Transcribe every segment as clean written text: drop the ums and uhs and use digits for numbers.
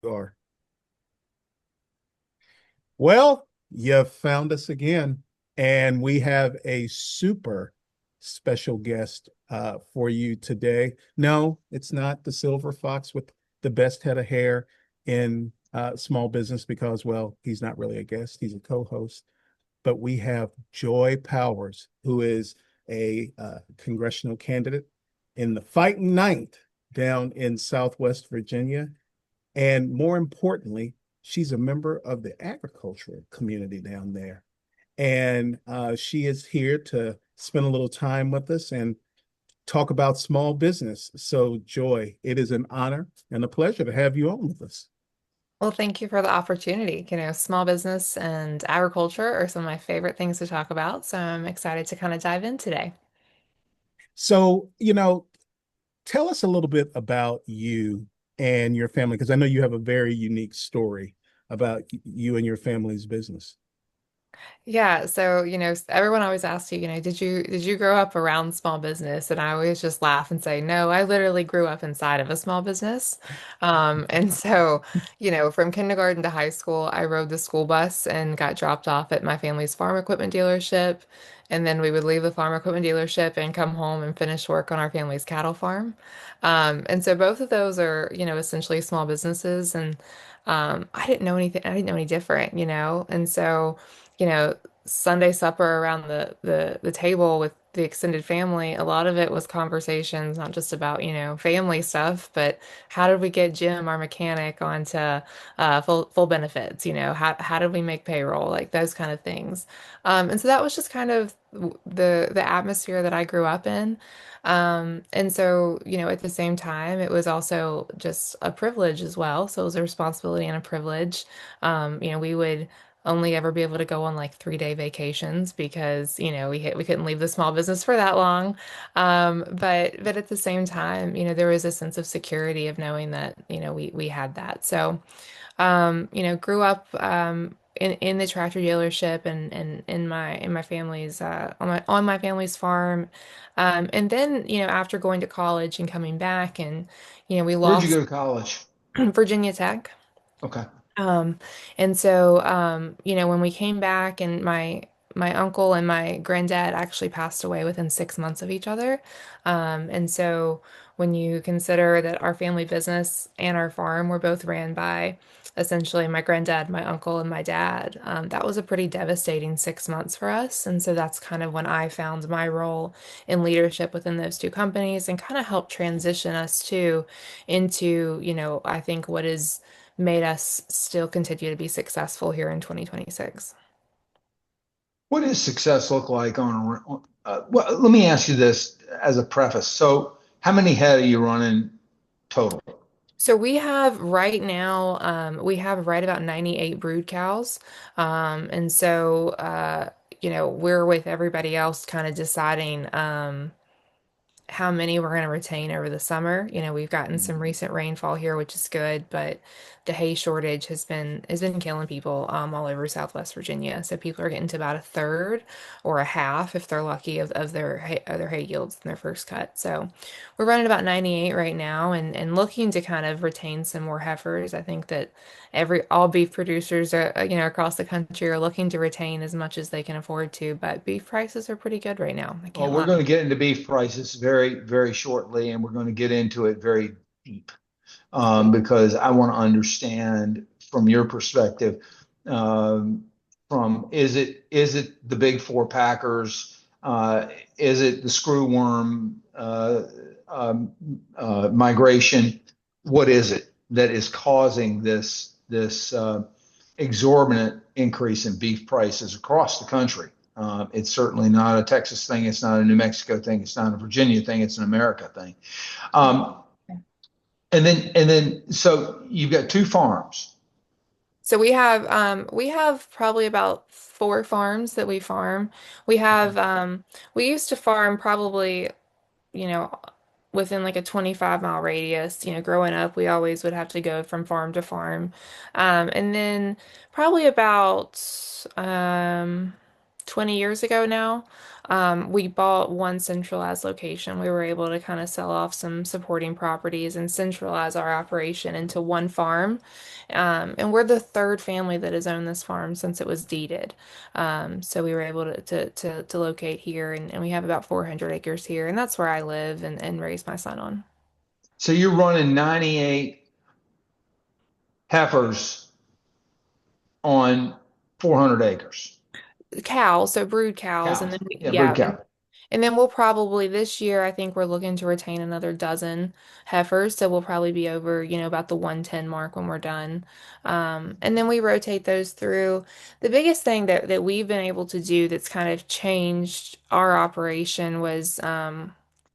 are. Well, you found us again, and we have a super special guest for you today. No, it's not the silver fox with the best head of hair in small business because, well, he's not really a guest, he's a co-host. But we have Joy Powers, who is a congressional candidate in the Fighting Ninth down in Southwest Virginia. And more importantly, she's a member of the agricultural community down there. And she is here to spend a little time with us and talk about small business. So, Joy, it is an honor and a pleasure to have you on with us. Well, thank you for the opportunity. Small business and agriculture are some of my favorite things to talk about, so I'm excited to kind of dive in today. So, tell us a little bit about you and your family, because I know you have a very unique story about you and your family's business. Yeah, so everyone always asks you, did you grow up around small business? And I always just laugh and say, no, I literally grew up inside of a small business. And so, from kindergarten to high school, I rode the school bus and got dropped off at my family's farm equipment dealership. And then we would leave the farm equipment dealership and come home and finish work on our family's cattle farm. And so both of those are, essentially small businesses. And I didn't know anything, I didn't know any different. And so Sunday supper around the table with the extended family, a lot of it was conversations, not just about, family stuff, but how did we get Jim, our mechanic, onto full benefits? How did we make payroll? Like those kind of things. And so that was just kind of the atmosphere that I grew up in. And so, at the same time, it was also just a privilege as well. So it was a responsibility and a privilege. We would only ever be able to go on like 3-day vacations because we couldn't leave the small business for that long. But at the same time, there was a sense of security of knowing that we had that. So grew up in the tractor dealership and in my family's on my family's farm. And then after going to college and coming back and we Where'd you lost go to college? Virginia Tech. Okay. Um, and so, when we came back and my uncle and my granddad actually passed away within 6 months of each other. And so when you consider that our family business and our farm were both ran by essentially my granddad, my uncle, and my dad, that was a pretty devastating 6 months for us. And so that's kind of when I found my role in leadership within those two companies and kind of helped transition us into, I think what is made us still continue to be successful here in 2026. What does success look like well, let me ask you this as a preface. So, how many head are you running total? So we have right now, we have right about 98 brood cows. And so, we're with everybody else kind of deciding, how many we're going to retain over the summer. We've gotten some recent rainfall here, which is good, but the hay shortage has been killing people all over Southwest Virginia. So people are getting to about a third or a half if they're lucky of their hay yields in their first cut. So we're running about 98 right now and looking to kind of retain some more heifers. I think that every all beef producers across the country are looking to retain as much as they can afford to, but beef prices are pretty good right now. I Well, can't we're lie. going to get into beef prices very, very shortly, and we're going to get into it very deep because I want to understand from your perspective, um, from is it the big four packers? Is it the screw worm migration? What is it that is causing this exorbitant increase in beef prices across the country? It's certainly not a Texas thing. It's not a New Mexico thing. It's not a Virginia thing. It's an America thing. Um, so you've got two farms. So we have probably about 4 farms that we farm. We Okay. have we used to farm probably, you know, within like a 25-mile radius. Growing up, we always would have to go from farm to farm. And then probably about 20 years ago now. We bought one centralized location. We were able to kind of sell off some supporting properties and centralize our operation into one farm. And we're the third family that has owned this farm since it was deeded. So we were able to locate here, and we have about 400 acres here, and that's where I live and raise my son on. So you're running 98 heifers on 400 acres. Cows, so brood cows, and Cows. then we, Yeah, brood yeah, cow. and then we'll probably this year, I think we're looking to retain another dozen heifers, so we'll probably be over, about the 110 mark when we're done. And then we rotate those through. The biggest thing that we've been able to do that's kind of changed our operation was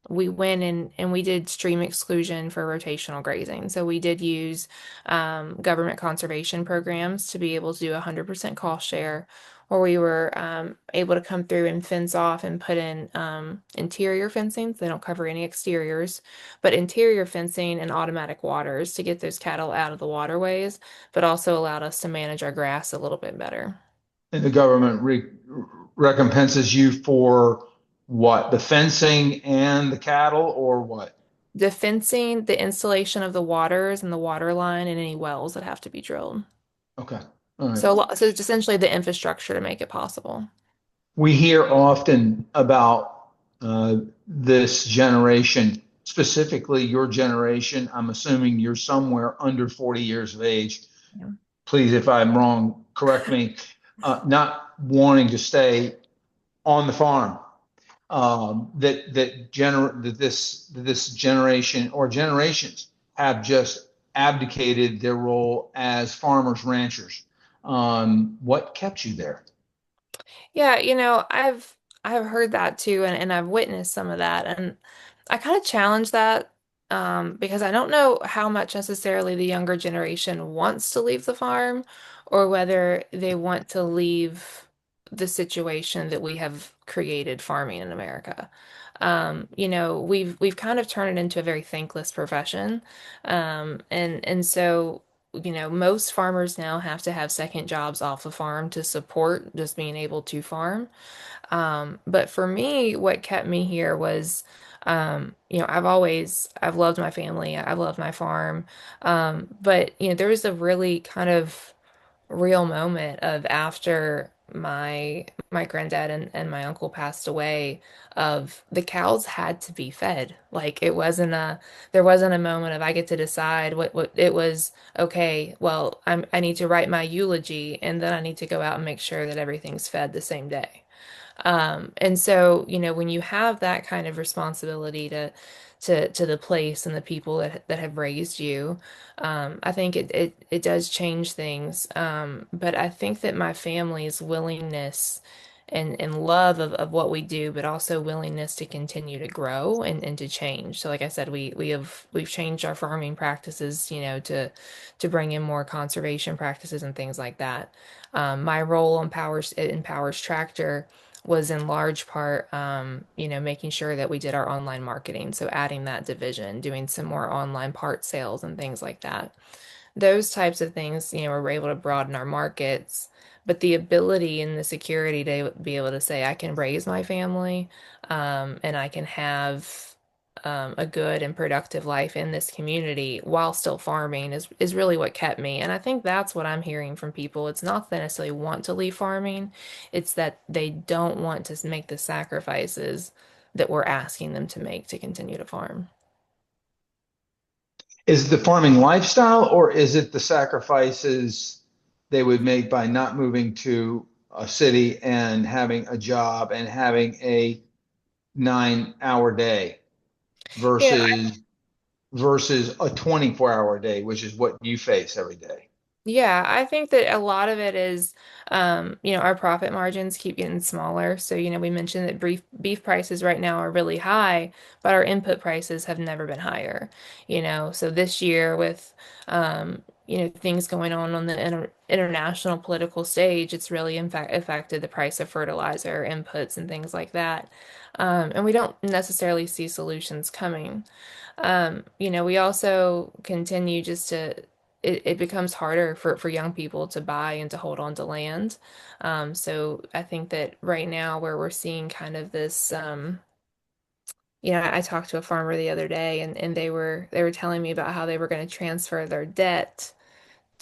we went and we did stream exclusion for rotational grazing. So we did use government conservation programs to be able to do 100% cost share where we were able to come through and fence off and put in interior fencing. They don't cover any exteriors, but interior fencing and automatic waters to get those cattle out of the waterways, but also allowed us to manage our grass a little bit better. And the government recompenses you for what? The fencing and the cattle, or what? The fencing, the installation of the waters and the water line, and any wells that have to be drilled. Okay. All right. So it's essentially the infrastructure to make it possible. We hear often about this generation, specifically your generation. I'm assuming you're somewhere under 40 years of age. Yeah. Please, if I'm wrong, correct me. Not wanting to stay on the farm. This generation or generations have just abdicated their role as farmers, ranchers. What kept you there? Yeah, I've heard that too, and I've witnessed some of that, and I kind of challenge that because I don't know how much necessarily the younger generation wants to leave the farm, or whether they want to leave the situation that we have created farming in America. We've kind of turned it into a very thankless profession, and so. Most farmers now have to have second jobs off the farm to support just being able to farm. But for me, what kept me here was, I've loved my family, I've loved my farm. But, there was a really kind of real moment of after my granddad and my uncle passed away of the cows had to be fed. Like it wasn't a there wasn't a moment of I get to decide what it was, okay, well, I need to write my eulogy and then I need to go out and make sure that everything's fed the same day. And so, when you have that kind of responsibility to the place and the people that have raised you, I think it does change things. But I think that my family's willingness and love of what we do, but also willingness to continue to grow and to change. So like I said, we've changed our farming practices, to bring in more conservation practices and things like that. My role in Powers Tractor was in large part, making sure that we did our online marketing. So adding that division, doing some more online part sales and things like that. Those types of things, we're able to broaden our markets, but the ability and the security to be able to say, I can raise my family, and I can have a good and productive life in this community while still farming is really what kept me. And I think that's what I'm hearing from people. It's not that they necessarily want to leave farming, it's that they don't want to make the sacrifices that we're asking them to make to continue to farm. Is it the farming lifestyle, or is it the sacrifices they would make by not moving to a city and having a job and having a 9 hour day Yeah, versus a 24-hour day, which is what you face every day? Yeah, I think that a lot of it is, our profit margins keep getting smaller. So, we mentioned that beef prices right now are really high, but our input prices have never been higher. So this year with, things going on the international political stage, it's really in fact affected the price of fertilizer inputs and things like that. And we don't necessarily see solutions coming. We also continue just it becomes harder for young people to buy and to hold on to land. So I think that right now where we're seeing kind of this, I talked to a farmer the other day and they were telling me about how they were going to transfer their debt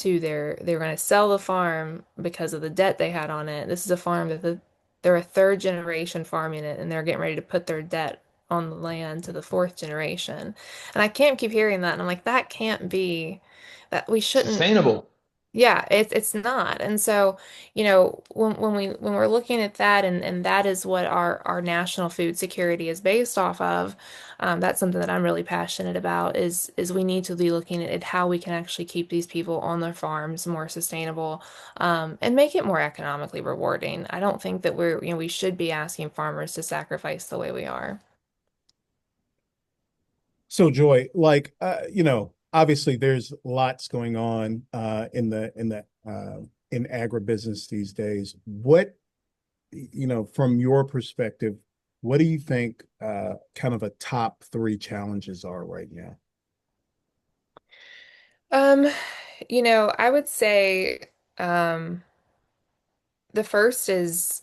they were going to sell the farm because of the debt they had on it. This is a farm that they're a third generation farming it, and they're getting ready to put their debt on the land to the fourth generation. And I can't keep hearing that, and I'm like, that can't be that we shouldn't. Sustainable. Yeah, it's not. And so, when we're looking at that and that is what our national food security is based off of, that's something that I'm really passionate about is we need to be looking at how we can actually keep these people on their farms more sustainable, and make it more economically rewarding. I don't think that we should be asking farmers to sacrifice the way we are. So Joy, like obviously there's lots going on in agribusiness these days. What, from your perspective, what do you think kind of a top three challenges are right now? Um, I would say, um, the first is,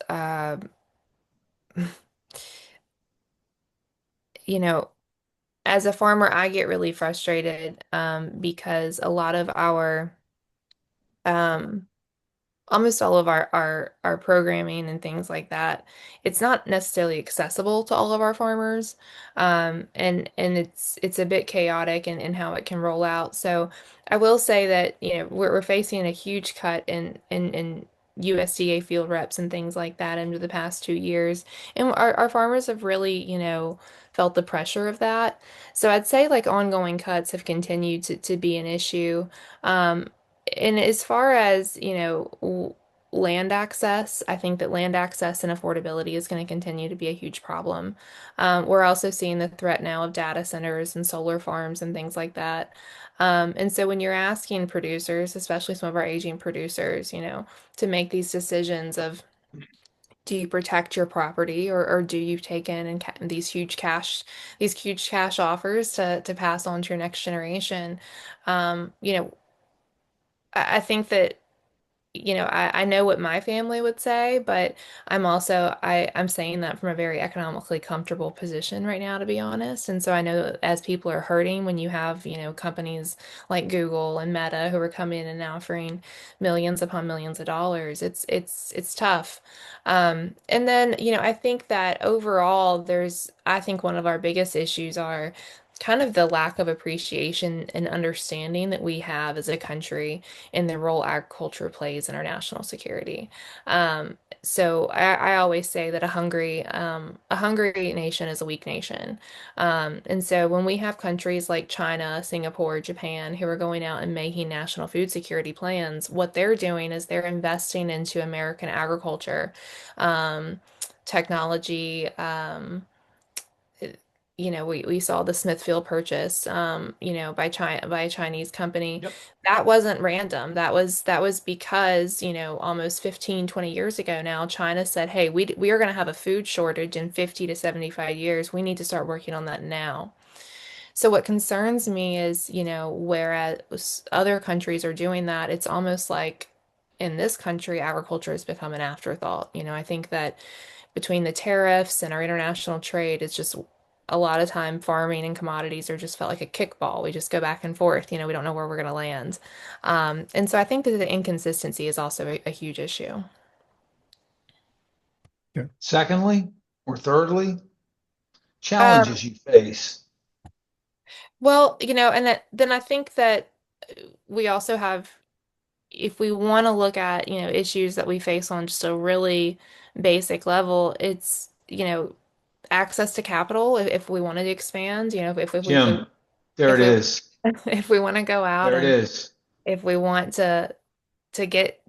you know, as a farmer, I get really frustrated because a lot of um, almost all of our programming and things like that, it's not necessarily accessible to all of our farmers, and it's a bit chaotic in how it can roll out. So I will say that we're facing a huge cut in USDA field reps and things like that into the past 2 years, and our farmers have really felt the pressure of that. So I'd say like ongoing cuts have continued to be an issue. And as far as, land access, I think that land access and affordability is going to continue to be a huge problem. We're also seeing the threat now of data centers and solar farms and things like that. And so when you're asking producers, especially some of our aging producers, to make these decisions of do you protect your property or do you take in and these huge cash offers to pass on to your next generation? I think that I know what my family would say, but I'm saying that from a very economically comfortable position right now, to be honest. And so I know that as people are hurting, when you have, companies like Google and Meta who are coming in and offering millions upon millions of dollars, it's tough. And then, I think that overall I think one of our biggest issues are kind of the lack of appreciation and understanding that we have as a country in the role agriculture plays in our national security. So I always say that a hungry nation is a weak nation. And so when we have countries like China, Singapore, Japan who are going out and making national food security plans, what they're doing is they're investing into American agriculture, um, technology. We saw the Smithfield purchase, by a Chinese company. Yep. That wasn't random. That was because, almost 15, 20 years ago now, China said, hey, we are going to have a food shortage in 50 to 75 years. We need to start working on that now. So what concerns me is, whereas other countries are doing that, it's almost like in this country, agriculture has become an afterthought. I think that between the tariffs and our international trade, it's just a lot of time farming and commodities are just felt like a kickball. We just go back and forth. We don't know where we're going to land. And so I think that the inconsistency is also a huge issue. Yeah. Secondly, or thirdly, Um, challenges you face. well, then I think that we also have, if we want to look at, issues that we face on just a really basic level, it's, access to capital if we wanted to expand, Jim, there if it we is. if we want to go out There it and is. if we want to get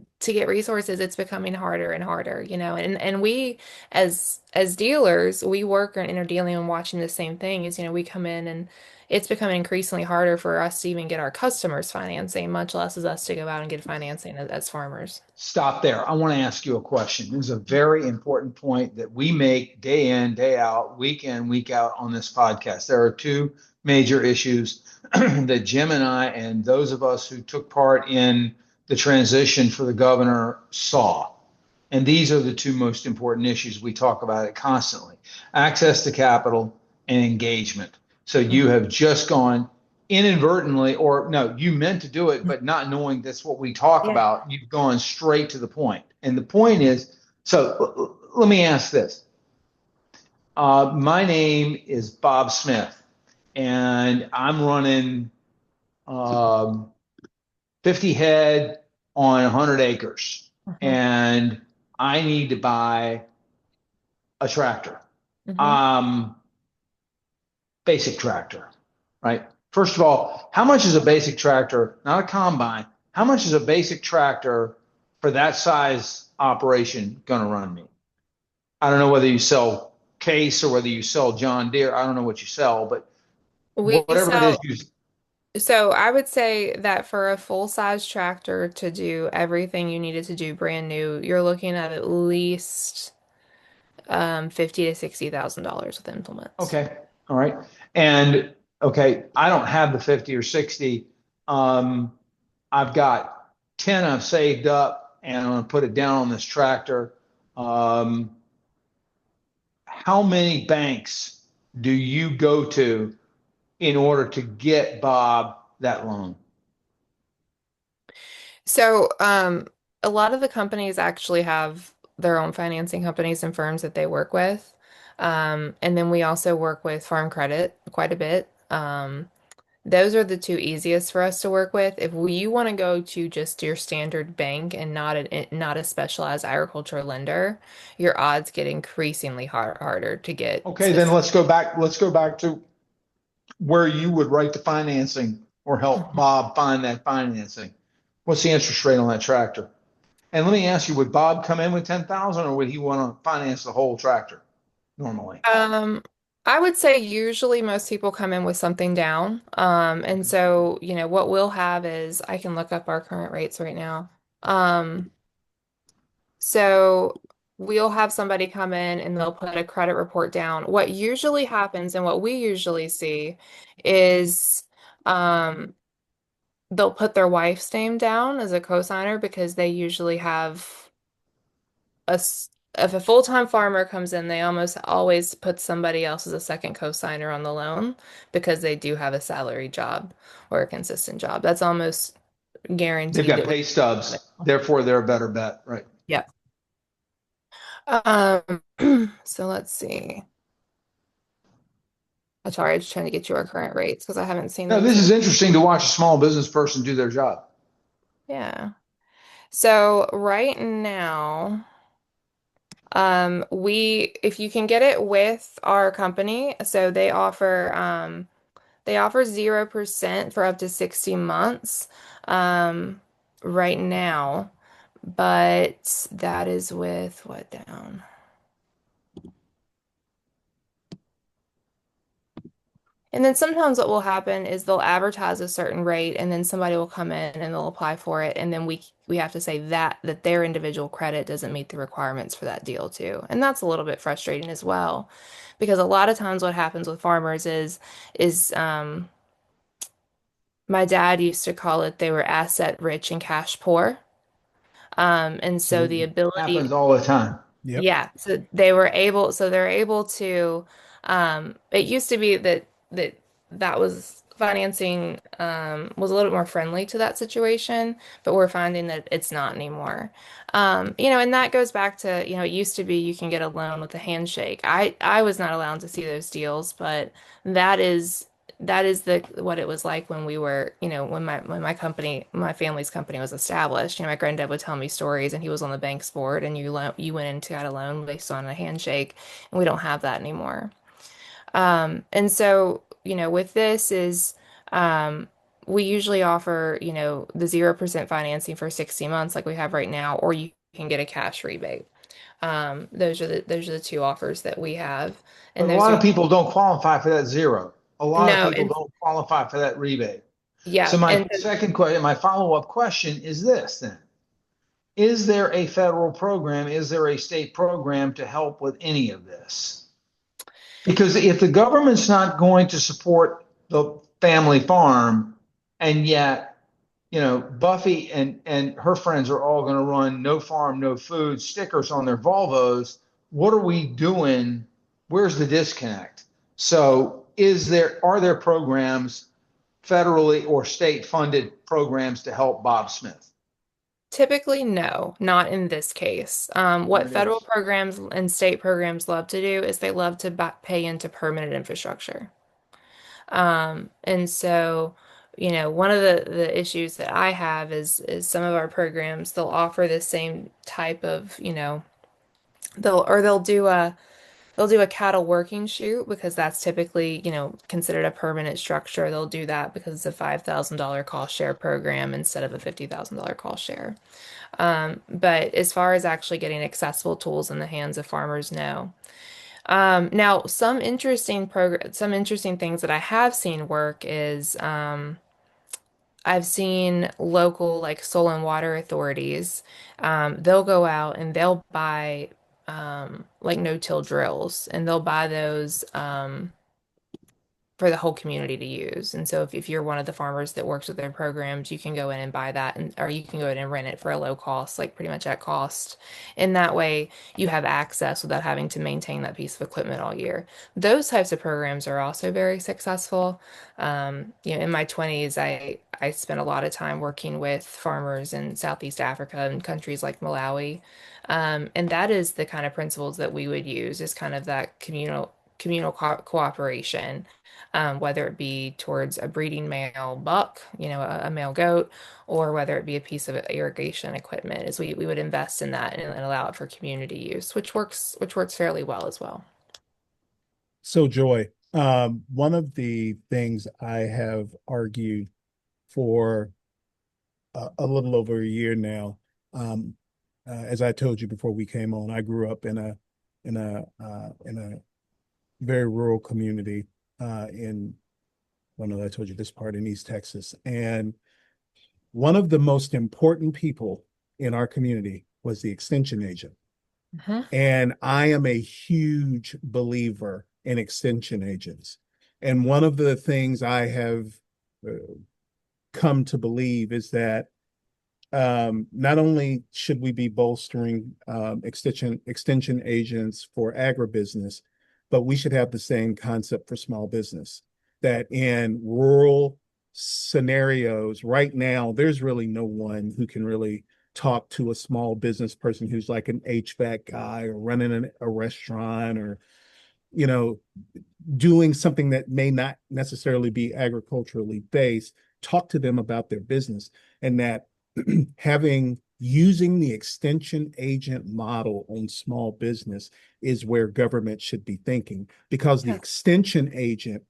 resources, it's becoming harder and harder, and we as dealers, we work and are dealing and watching the same thing as, we come in and it's becoming increasingly harder for us to even get our customers financing, much less as us to go out and get financing as farmers. Stop there. I want to ask you a question. This is a very important point that we make day in, day out, week in, week out on this podcast. There are two major issues that Jim and I and those of us who took part in the transition for the governor saw. And these are the two most important issues. We talk about it constantly: access to capital and engagement. So you have just gone inadvertently, or no, you meant to do it, but not knowing that's what we talk Yeah. about, you've gone straight to the point. And the point is, so let me ask this. My name is Bob Smith, and I'm running 50 head on 100 acres. Mhm. And I need to buy a tractor, Mhm. basic tractor, right? First of all, how much is a basic tractor, not a combine? How much is a basic tractor for that size operation going to run me? I don't know whether you sell Case or whether you sell John Deere. I don't know what you sell, but We whatever it is sell, you, so I would say that for a full-size tractor to do everything you needed to do brand new, you're looking at least 50 to $60,000 with implements. okay, all right. And okay, I don't have the 50 or 60. Um, I've got 10 I've saved up and I'm going to put it down on this tractor. Um, how many banks do you go to in order to get Bob that loan? So, a lot of the companies actually have their own financing companies and firms that they work with. And then we also work with Farm Credit quite a bit. Those are the two easiest for us to work with. If you want to go to just your standard bank and not a specialized agriculture lender, your odds get increasingly harder to get Okay, then specific. let's go back. Let's go back to where you would write the financing or help Bob find that financing. What's the interest rate on that tractor? And let me ask you, would Bob come in with 10,000 or would he want to finance the whole tractor normally? Um, I would say usually most people come in with something down. And so, what we'll have is I can look up our current rates right now. Um, so we'll have somebody come in and they'll put a credit report down. What usually happens and what we usually see is um, they'll put their wife's name down as a cosigner because they usually have if a full-time farmer comes in, they almost always put somebody else as a second cosigner on the loan because they do have a salary job or a consistent job. That's almost They've guaranteed got that we. pay stubs, therefore they're a better bet, right? Yeah. So let's see. I'm sorry, I'm just trying to get you our current rates because I haven't seen Now, those this in. is interesting to watch a small business person do their job. Yeah. So right now, if you can get it with our company, so they offer 0% for up to 60 months right now, but that is with what down? And then sometimes what will happen is they'll advertise a certain rate and then somebody will come in and they'll apply for it and then we have to say that their individual credit doesn't meet the requirements for that deal too. And that's a little bit frustrating as well because a lot of times what happens with farmers is my dad used to call it they were asset rich and cash poor. And so the Absolutely. Happens ability, all the time. Yep. yeah, so they're able to, it used to be that was financing, was a little bit more friendly to that situation, but we're finding that it's not anymore. And that goes back to, it used to be you can get a loan with a handshake. I was not allowed to see those deals, but that is that is the what it was like when we were, my family's company was established. My granddad would tell me stories, and he was on the bank's board, and you went into got a loan based on a handshake, and we don't have that anymore. And so, with this is we usually offer, the 0% financing for 60 months like we have right now, or you can get a cash rebate. Those are the two offers that we have. But And a those lot are of people don't qualify for that zero. A lot of no, people and don't qualify for that rebate. yeah, So my and second question, my follow-up question is this then. Is there a federal program? Is there a state program to help with any of this? Because if the government's not going to support the family farm, and yet, Buffy and her friends are all going to run no farm, no food stickers on their Volvos. What are we doing? Where's the disconnect? So, are there programs, federally or state funded programs, to help Bob Smith? Typically, no, not in this case. There What it federal is. programs and state programs love to do is they love to pay into permanent infrastructure. And so, one of the issues that I have is some of our programs, they'll offer the same type of, they'll do a cattle working chute because that's typically, considered a permanent structure. They'll do that because it's a $5,000 cost share program instead of a $50,000 cost share. But as far as actually getting accessible tools in the hands of farmers, no. Now, some interesting things that I have seen work is I've seen local like soil and water authorities. They'll go out and they'll buy like no-till drills, and they'll buy those for the whole community to use. And so if you're one of the farmers that works with their programs, you can go in and buy that, and or you can go in and rent it for a low cost, like pretty much at cost. In that way, you have access without having to maintain that piece of equipment all year. Those types of programs are also very successful. In my 20s, I spent a lot of time working with farmers in Southeast Africa and countries like Malawi. And that is the kind of principles that we would use, is kind of that communal cooperation, whether it be towards a breeding male buck, a male goat, or whether it be a piece of irrigation equipment, is we would invest in that and allow it for community use, which works fairly well as well. So, Joy, one of the things I have argued for a little over a year now, as I told you before we came on, I grew up in a very rural community in, I don't know, I told you this part in East Texas. And one of the most important people in our community was the extension agent. Mhm. And I am a huge believer in extension agents. And one of the things I have uh, come to believe is that not only should we be bolstering extension agents for agribusiness, but we should have the same concept for small business. That in rural scenarios, right now, there's really no one who can really talk to a small business person who's like an HVAC guy or running a restaurant or, you know, doing something that may not necessarily be agriculturally based, talk to them about their business. And that having using the extension agent model on small business is where government should be thinking, because the Yeah. extension agent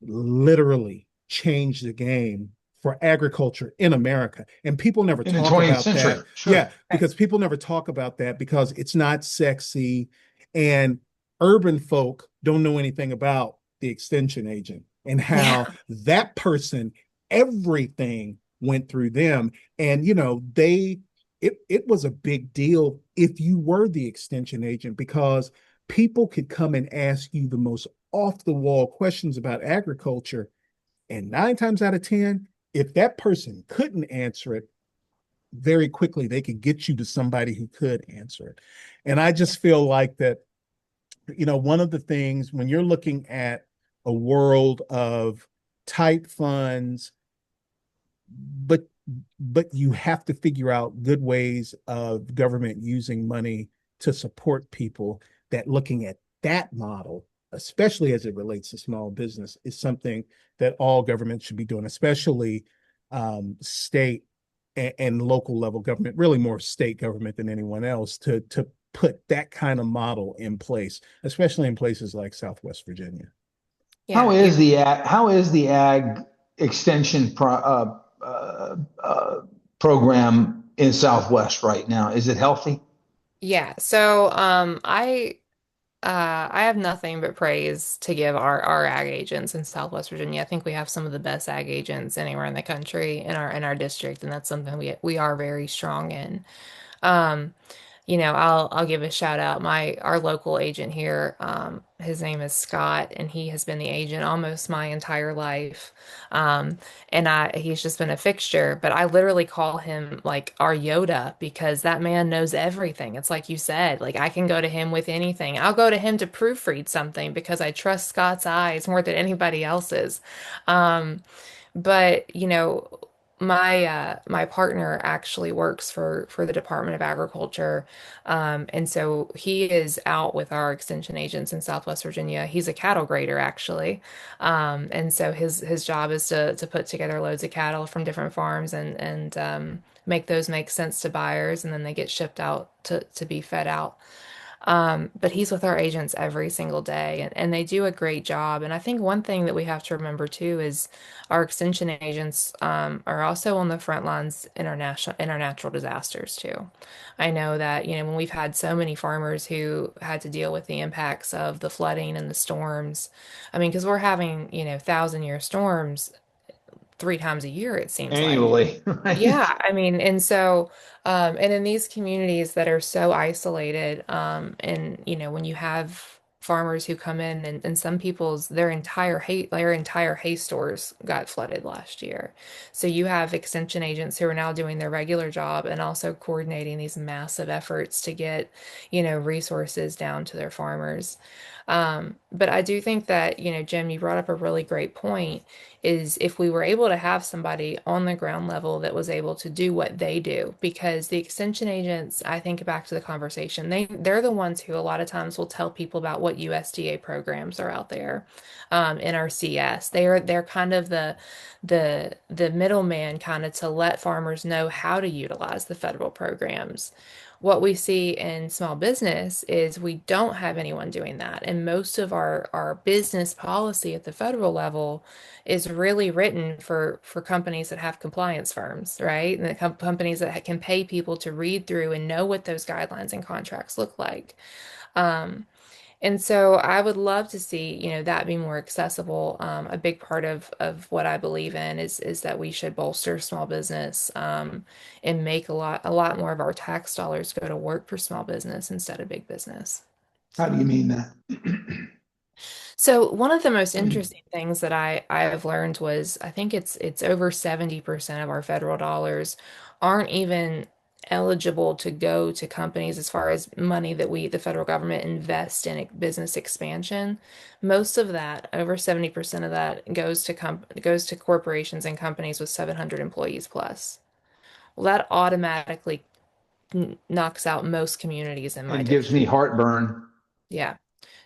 literally changed the game for agriculture in America. And people never In the talk 20th about that. century, Yeah, sure. because people never talk about that because it's not sexy. And urban folk don't know anything about the extension agent and Yeah. how that person, everything went through them. And, it was a big deal if you were the extension agent, because people could come and ask you the most off the wall questions about agriculture. And 9 times out of 10, if that person couldn't answer it, very quickly they could get you to somebody who could answer it. And I just feel like that, one of the things when you're looking at a world of tight funds, but you have to figure out good ways of government using money to support people, that looking at that model, especially as it relates to small business, is something that all governments should be doing, especially state and local level government, really more state government than anyone else, to put that kind of model in place, especially in places like Southwest Virginia. How Yeah, is the ag extension program in Southwest right now? Is it healthy? yeah. So, I have nothing but praise to give our ag agents in Southwest Virginia. I think we have some of the best ag agents anywhere in the country in our district, and that's something we are very strong in. Um, I'll give a shout out. Our local agent here, His name is Scott, and he has been the agent almost my entire life. Um, and he's just been a fixture, but I literally call him like our Yoda because that man knows everything. It's like you said, like I can go to him with anything. I'll go to him to proofread something because I trust Scott's eyes more than anybody else's. Um, but my partner actually works for the Department of Agriculture, and so he is out with our extension agents in Southwest Virginia. He's a cattle grader actually, and so his job is to put together loads of cattle from different farms and make those make sense to buyers, and then they get shipped out to be fed out. But he's with our agents every single day, and they do a great job. And I think one thing that we have to remember too is our extension agents are also on the front lines in our natural disasters too. I know that, when we've had so many farmers who had to deal with the impacts of the flooding and the storms. I mean, because we're having, 1,000-year storms 3 times a year, it seems like. Annually, right? Yeah, I mean, and so, and in these communities that are so isolated, and when you have farmers who come in and some people's their entire hay stores got flooded last year. So you have extension agents who are now doing their regular job and also coordinating these massive efforts to get, resources down to their farmers. But I do think that, Jim, you brought up a really great point is if we were able to have somebody on the ground level that was able to do what they do, because the extension agents, I think back to the conversation, they're the ones who a lot of times will tell people about what USDA programs are out there, in our CS. They're kind of the middleman kind of to let farmers know how to utilize the federal programs. What we see in small business is we don't have anyone doing that. And most of our business policy at the federal level is really written for companies that have compliance firms, right? And the companies that can pay people to read through and know what those guidelines and contracts look like. Um, and so I would love to see, that be more accessible. A big part of what I believe in is that we should bolster small business, and make a lot more of our tax dollars go to work for small business instead of big business. How do you mean that? So one of the most interesting things that I have learned was I think it's over 70% of our federal dollars aren't even eligible to go to companies as far as money that the federal government invest in business expansion. Most of that, over 70% of that goes to corporations and companies with 700 employees plus. Well, that automatically knocks out most communities in my And gives me district. heartburn. Yeah.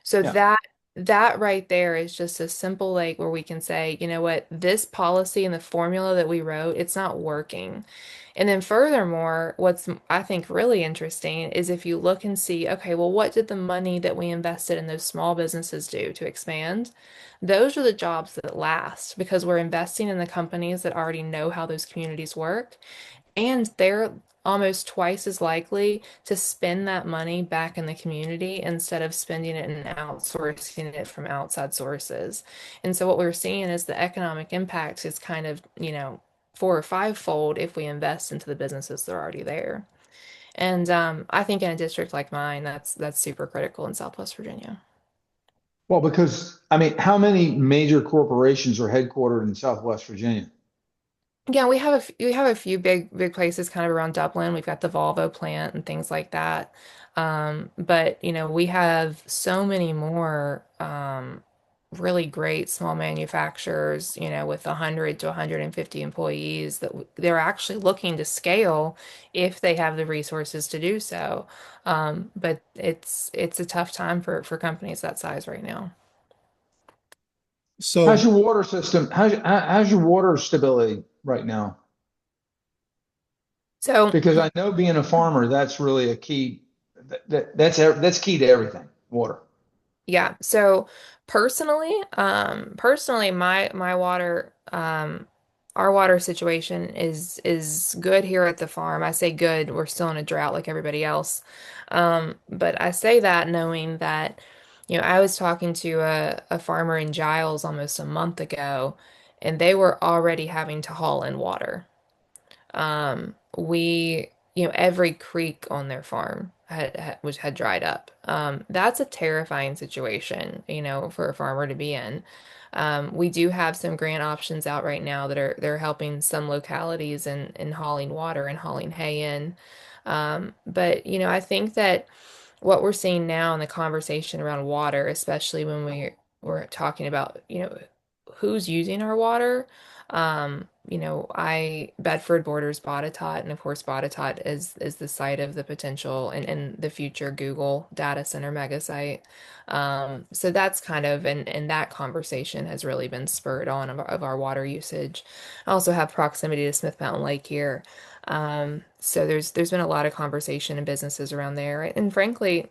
So Yeah. that right there is just a simple like where we can say, you know what, this policy and the formula that we wrote, it's not working. And then furthermore, what's I think really interesting is if you look and see, okay, well, what did the money that we invested in those small businesses do to expand? Those are the jobs that last because we're investing in the companies that already know how those communities work. And they're almost twice as likely to spend that money back in the community instead of spending it and outsourcing it from outside sources. And so what we're seeing is the economic impact is kind of, 4 or 5-fold if we invest into the businesses that are already there. And I think in a district like mine, that's super critical in Southwest Virginia. Well, because I mean, how many major corporations are headquartered in Southwest Virginia? Yeah, we have a few big places kind of around Dublin. We've got the Volvo plant and things like that. But we have so many more really great small manufacturers, with 100 to 150 employees that they're actually looking to scale if they have the resources to do so. But it's a tough time for companies that size right now. How's So, your water system? How's your water stability right now? So Because I know being a farmer, that's really a key. That's key to everything. Water. Yeah. So personally, my water, our water situation is good here at the farm. I say good. We're still in a drought like everybody else. But I say that knowing that, I was talking to a farmer in Giles almost a month ago, and they were already having to haul in water. We, every creek on their farm which had dried up. That's a terrifying situation, for a farmer to be in. We do have some grant options out right now that are they're helping some localities in hauling water and hauling hay in. But I think that what we're seeing now in the conversation around water, especially when we're talking about, who's using our water. Bedford borders Botetourt, and of course Botetourt is the site of the potential and the future Google data center mega site. So that's kind of and that conversation has really been spurred on of our water usage. I also have proximity to Smith Mountain Lake here. So there's been a lot of conversation in businesses around there. Right? And frankly,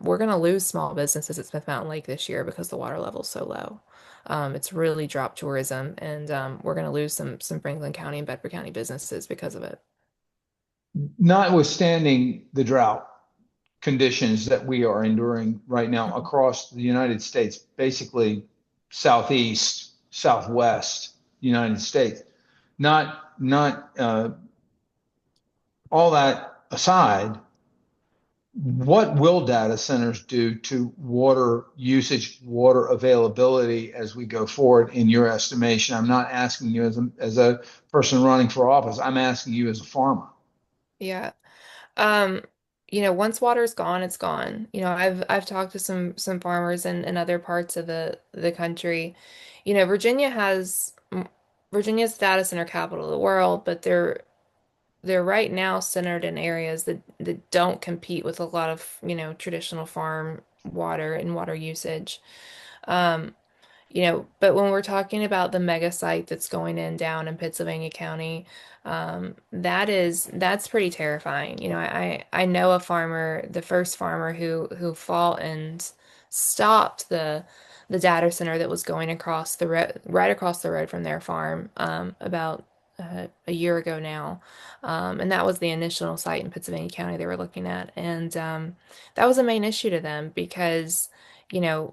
we're going to lose small businesses at Smith Mountain Lake this year because the water level's so low. It's really dropped tourism, and we're going to lose some Franklin County and Bedford County businesses because of it. Notwithstanding the drought conditions that we are enduring right now across the United States, basically southeast, southwest United States. Not all that aside, what will data centers do to water usage, water availability as we go forward in your estimation? I'm not asking you as a person running for office. I'm asking you as a farmer. Yeah. Um, once water's gone, it's gone. I've talked to some farmers in other parts of the country. Virginia's data center capital of the world, but they're right now centered in areas that don't compete with a lot of, traditional farm water and water usage. Um, but when we're talking about the mega site that's going in down in Pittsylvania County, that's pretty terrifying. I know a farmer, the first farmer who fought and stopped the data center that was going across the road, right across the road from their farm, about a year ago now. And that was the initial site in Pennsylvania County they were looking at. And that was a main issue to them because when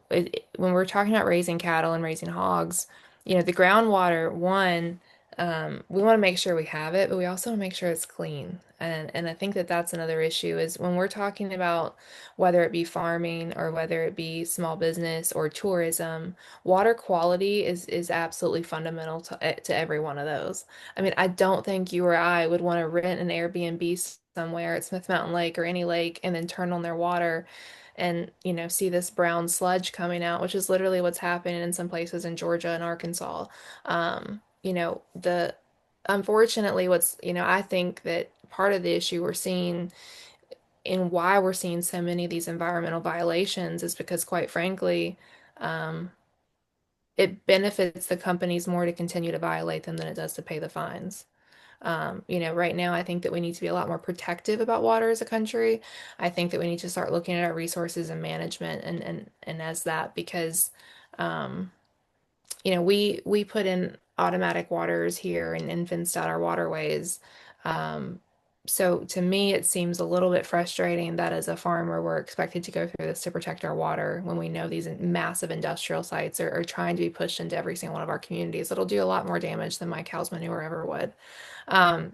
we're talking about raising cattle and raising hogs, the groundwater, one, we want to make sure we have it, but we also want to make sure it's clean. And I think that that's another issue is when we're talking about whether it be farming or whether it be small business or tourism, water quality is absolutely fundamental to every one of those. I mean, I don't think you or I would want to rent an Airbnb somewhere at Smith Mountain Lake or any lake and then turn on their water and see this brown sludge coming out, which is literally what's happening in some places in Georgia and Arkansas. The unfortunately what's I think that part of the issue we're seeing and why we're seeing so many of these environmental violations is because quite frankly, um, it benefits the companies more to continue to violate them than it does to pay the fines. Right now, I think that we need to be a lot more protective about water as a country. I think that we need to start looking at our resources and management and as that because, um, we put in automatic waters here and fenced out our waterways. Um, so to me, it seems a little bit frustrating that as a farmer, we're expected to go through this to protect our water when we know these massive industrial sites are trying to be pushed into every single one of our communities. It'll do a lot more damage than my cow's manure ever would.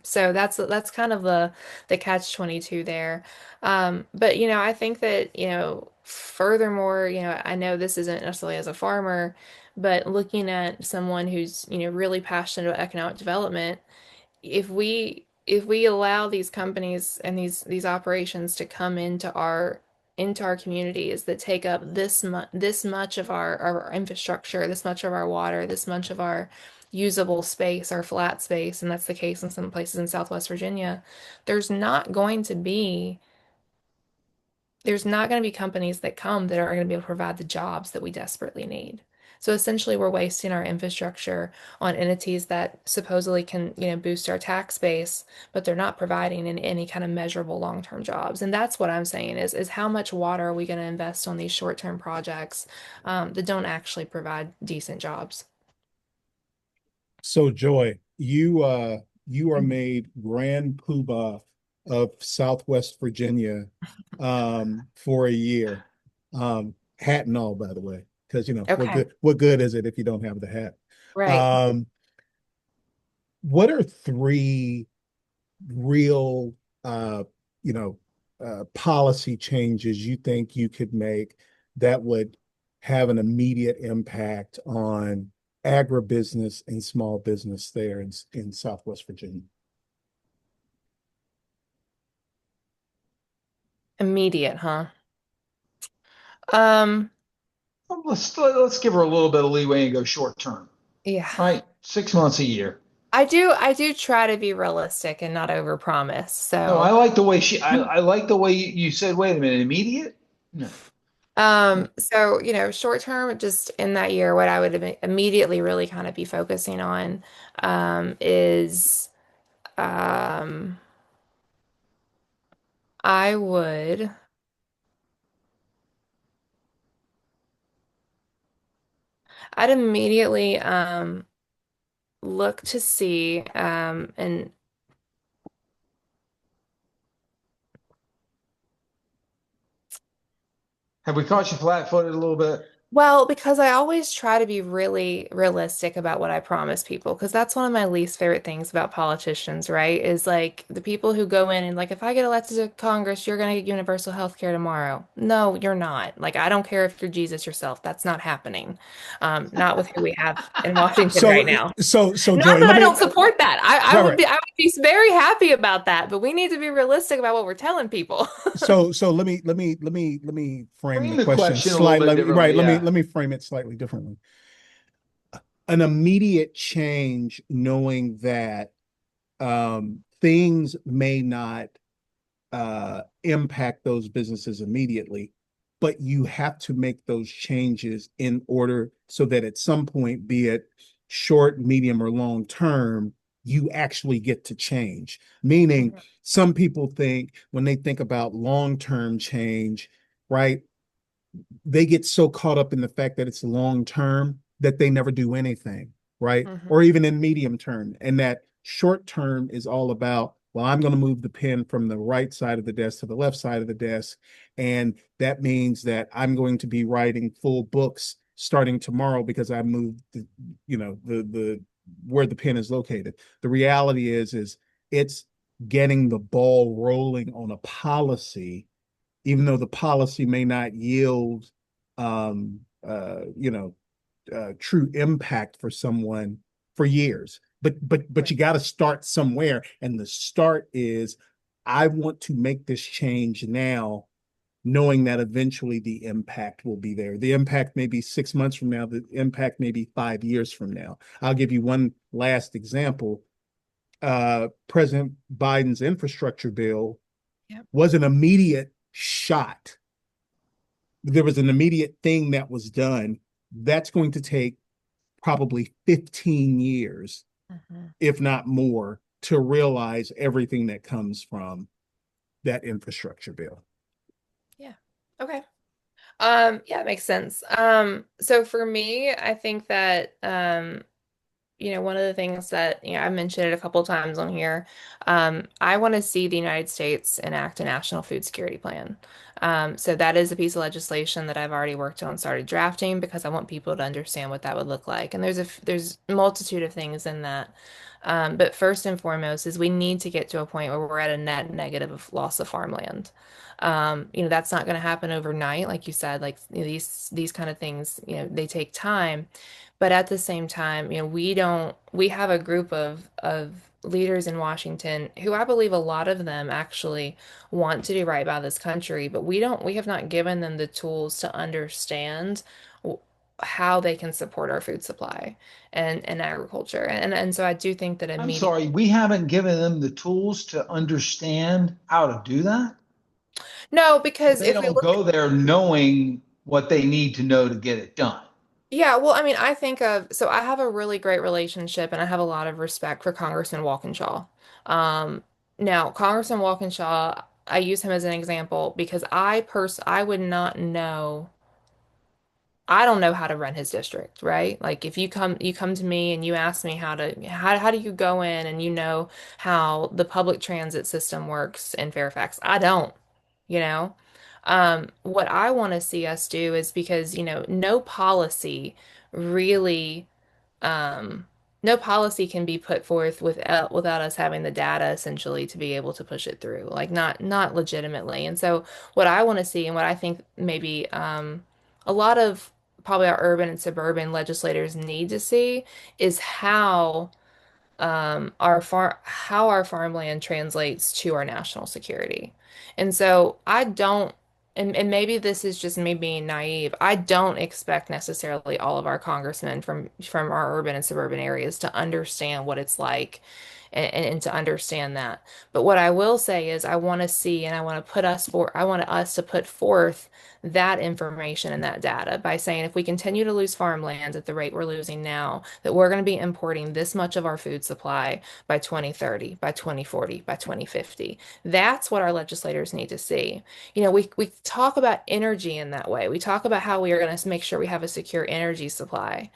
So that's kind of the catch 22 there. But I think that, furthermore, I know this isn't necessarily as a farmer, but looking at someone who's, really passionate about economic development, if we allow these companies and these operations to come into our communities that take up this much of our infrastructure, this much of our water, this much of our usable space, our flat space, and that's the case in some places in Southwest Virginia, there's not going to be there's not going to be companies that come that are going to be able to provide the jobs that we desperately need. So essentially, we're wasting our infrastructure on entities that supposedly can, boost our tax base, but they're not providing any kind of measurable long-term jobs. And that's what I'm saying is how much water are we going to invest on these short-term projects that don't actually provide decent jobs? So Joy, you are made Grand Poobah of Southwest Virginia for a year. Hat and all, by the way, because Okay, what good is it if you don't have the hat? right. Um, what are three real uh, you know, policy changes you think you could make that would have an immediate impact on agribusiness and small business there in Southwest Virginia? Immediate, huh? Um, Well, let's give her a little bit of leeway and go short term, yeah. right? 6 months, a year. I do try to be realistic and not overpromise. No, So, I like the way I like the way you said, wait a minute, immediate? No, no. short term, just in that year, what I would immediately really kind of be focusing on, is, um, I would, I'd immediately, look to see, and Have we caught you flat-footed a little bit? well, because I always try to be really realistic about what I promise people, because that's one of my least favorite things about politicians, right? Is like the people who go in and like, if I get elected to Congress, you're going to get universal health care tomorrow. No, you're not. Like, I don't care if you're Jesus yourself. That's not happening. Not with who we have in Washington right So, now. so Not Joy, that let I me, don't support that. right, right. I would be very happy about that, but we need to be realistic about what we're telling people. So let me frame Frame the the question question a little bit slightly. differently. Right, Yeah. let me frame it slightly differently. An immediate change, knowing that things may not impact those businesses immediately, but you have to make those changes in order so that at some point, be it short, medium, or long term, you actually get to change. Meaning, Mhm. some people think when they think about long term change, right? They get so caught up in the fact that it's long term that they never do anything, right? Mhm. Or even in medium term. And that short term is all about, well, I'm going to move the pen from the right side of the desk to the left side of the desk. And that means that I'm going to be writing full books starting tomorrow because I moved the where the pen is located. The reality is it's getting the ball rolling on a policy, even though the policy may not yield um, uh, you know true impact for someone for years. But Right. you got to start somewhere, and the start is I want to make this change now, knowing that eventually the impact will be there. The impact may be 6 months from now. The impact may be 5 years from now. I'll give you one last example. President Biden's infrastructure bill Yep. was an immediate shot. There was an immediate thing that was done. That's going to take probably 15 years, Mhm. if not more, to realize everything that comes from that infrastructure bill. Yeah. Okay. Yeah, it makes sense. So for me, I think that one of the things that, I mentioned it a couple times on here, I want to see the United States enact a national food security plan. So that is a piece of legislation that I've already worked on, started drafting because I want people to understand what that would look like. And there's a multitude of things in that. But first and foremost is we need to get to a point where we're at a net negative of loss of farmland. That's not going to happen overnight, like you said, like these kind of things, they take time. But at the same time, we have a group of leaders in Washington who I believe a lot of them actually want to do right by this country, but we have not given them the tools to understand w- how they can support our food supply and agriculture. And so I do think that I'm immediate sorry, we haven't given them the tools to understand how to do that. No, because They if we don't look go there knowing what they need to know to get it done. Yeah, well, I mean, so I have a really great relationship and I have a lot of respect for Congressman Walkinshaw. Now, Congressman Walkinshaw, I use him as an example because I would not know, I don't know how to run his district, right? Like if you come to me and you ask me how do you go in and you know how the public transit system works in Fairfax? I don't, you know? What I want to see us do is because, no policy really no policy can be put forth without us having the data essentially to be able to push it through, like not legitimately. And so what I want to see and what I think maybe a lot of probably our urban and suburban legislators need to see is how our farmland translates to our national security. And so I don't, and maybe this is just me being naive. I don't expect necessarily all of our congressmen from our urban and suburban areas to understand what it's like and to understand that. But what I will say is I want to see and I want us to put forth that information and that data by saying if we continue to lose farmlands at the rate we're losing now, that we're going to be importing this much of our food supply by 2030, by 2040, by 2050. That's what our legislators need to see. You know, we talk about energy in that way. We talk about how we are going to make sure we have a secure energy supply.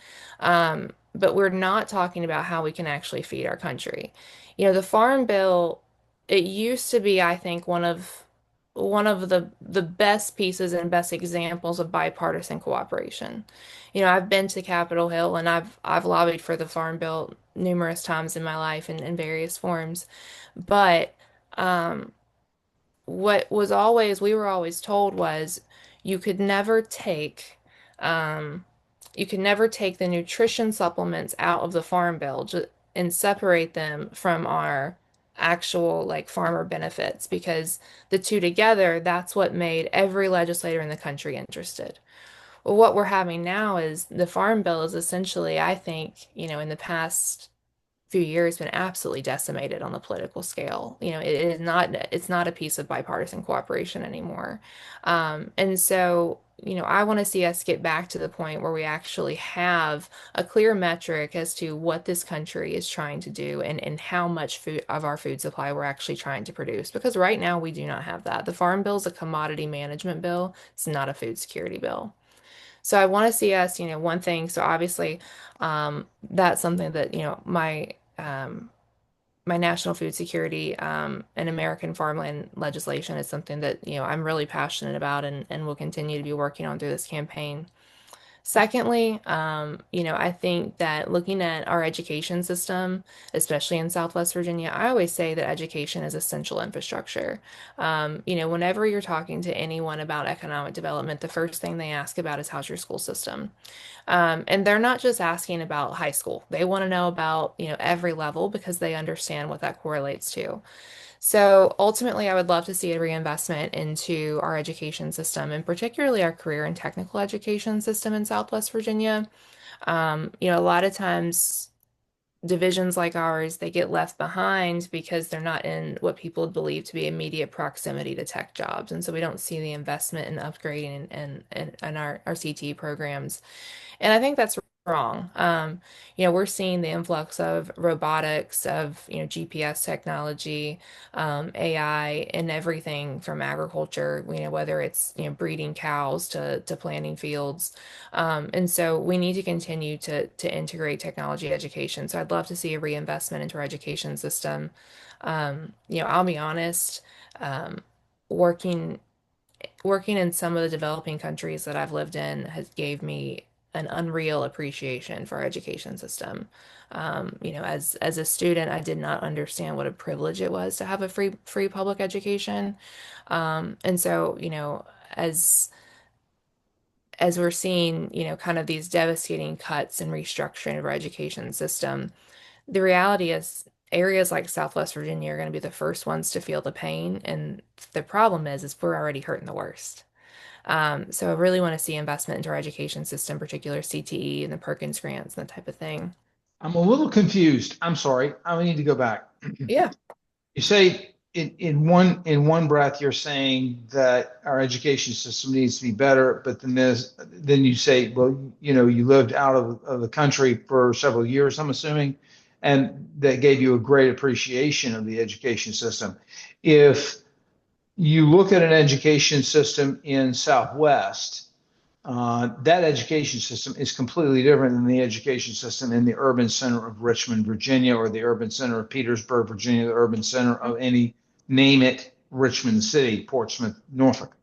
But we're not talking about how we can actually feed our country. You know, the Farm Bill, it used to be, I think, one of the best pieces and best examples of bipartisan cooperation. You know, I've been to Capitol Hill and I've lobbied for the Farm Bill numerous times in my life in various forms. But um, what was always we were always told was you could never take um, you can never take the nutrition supplements out of the Farm Bill and separate them from our actual like farmer benefits because the two together, that's what made every legislator in the country interested. Well, what we're having now is the Farm Bill is essentially, I think, you know, in the past few years been absolutely decimated on the political scale. You know, it's not a piece of bipartisan cooperation anymore. And so, you know, I want to see us get back to the point where we actually have a clear metric as to what this country is trying to do and how much food of our food supply we're actually trying to produce. Because right now we do not have that. The Farm Bill is a commodity management bill. It's not a food security bill. So I want to see us, you know, one thing. So obviously, that's something that, you know, my national food security and American farmland legislation is something that, you know, I'm really passionate about and will continue to be working on through this campaign. Secondly, you know, I think that looking at our education system, especially in Southwest Virginia, I always say that education is essential infrastructure. You know, whenever you're talking to anyone about economic development, the first thing they ask about is how's your school system? And they're not just asking about high school. They want to know about, you know, every level because they understand what that correlates to. So ultimately, I would love to see a reinvestment into our education system and particularly our career and technical education system in Southwest Virginia. You know, a lot of times divisions like ours, they get left behind because they're not in what people believe to be immediate proximity to tech jobs. And so we don't see the investment in upgrading and our CTE programs. And I think that's wrong. You know, we're seeing the influx of robotics, of, you know, GPS technology, AI, and everything from agriculture, you know, whether it's, you know, breeding cows to planting fields. And so we need to continue to integrate technology education. So I'd love to see a reinvestment into our education system. You know, I'll be honest, um, working working in some of the developing countries that I've lived in has gave me an unreal appreciation for our education system. You know, as a student, I did not understand what a privilege it was to have a free public education. And so, you know, as we're seeing, you know, kind of these devastating cuts and restructuring of our education system, the reality is areas like Southwest Virginia are going to be the first ones to feel the pain. And the problem is we're already hurting the worst. So I really want to see investment into our education system, particular CTE and the Perkins grants and that type of thing. I'm a little confused. I'm sorry. I need to go back. Yeah. You say in one breath you're saying that our education system needs to be better, but then you say, well, you know, you lived out of the country for several years, I'm assuming, and that gave you a great appreciation of the education system. If you look at an education system in Southwest, that education system is completely different than the education system in the urban center of Richmond, Virginia, or the urban center of Petersburg, Virginia, the urban center of any, name it, Richmond City, Portsmouth, Norfolk.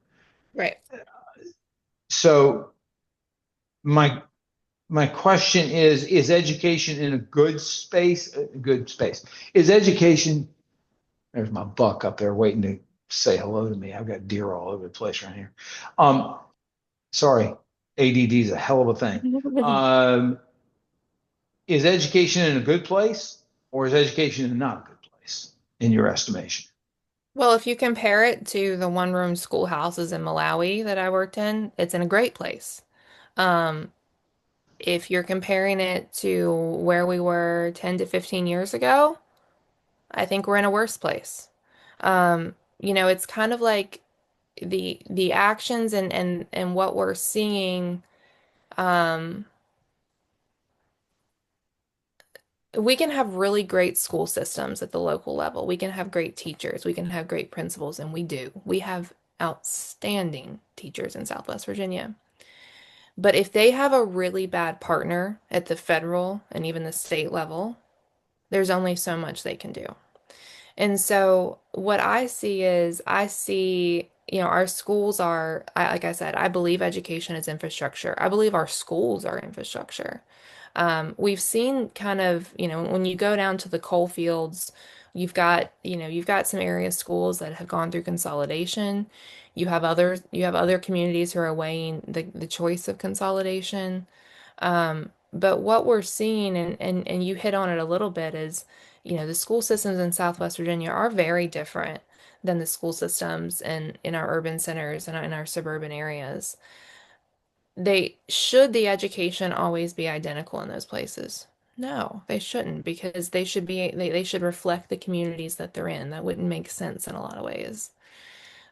Right. So my my question is education in a good space? A good space. Is education, there's my buck up there waiting to say hello to me. I've got deer all over the place right here. Um, sorry, ADD is a hell of a thing. Um, is education in a good place or is education in not a good place in your estimation? Well, if you compare it to the one-room schoolhouses in Malawi that I worked in, it's in a great place. Um, if you're comparing it to where we were 10 to 15 years ago, I think we're in a worse place. It's kind of like the actions and what we're seeing. Um, we can have really great school systems at the local level. We can have great teachers. We can have great principals, and we do. We have outstanding teachers in Southwest Virginia. But if they have a really bad partner at the federal and even the state level, there's only so much they can do. And so what I see is I see, our schools are, like I said, I believe education is infrastructure. I believe our schools are infrastructure. We've seen kind of, when you go down to the coal fields, you've got some area schools that have gone through consolidation. You have other communities who are weighing the choice of consolidation. But what we're seeing, and you hit on it a little bit, is, the school systems in Southwest Virginia are very different than the school systems in our urban centers and in our suburban areas. Should the education always be identical in those places? No, they shouldn't, because they should reflect the communities that they're in. That wouldn't make sense in a lot of ways.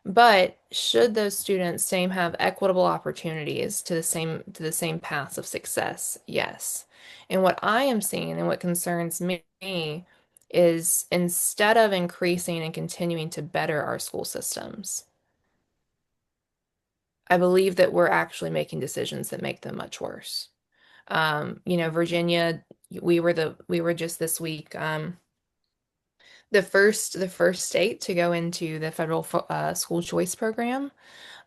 But should those students same have equitable opportunities to the same paths of success? Yes. And what I am seeing and what concerns me is, instead of increasing and continuing to better our school systems, I believe that we're actually making decisions that make them much worse. Virginia, we were just this week, the first state to go into the federal school choice program.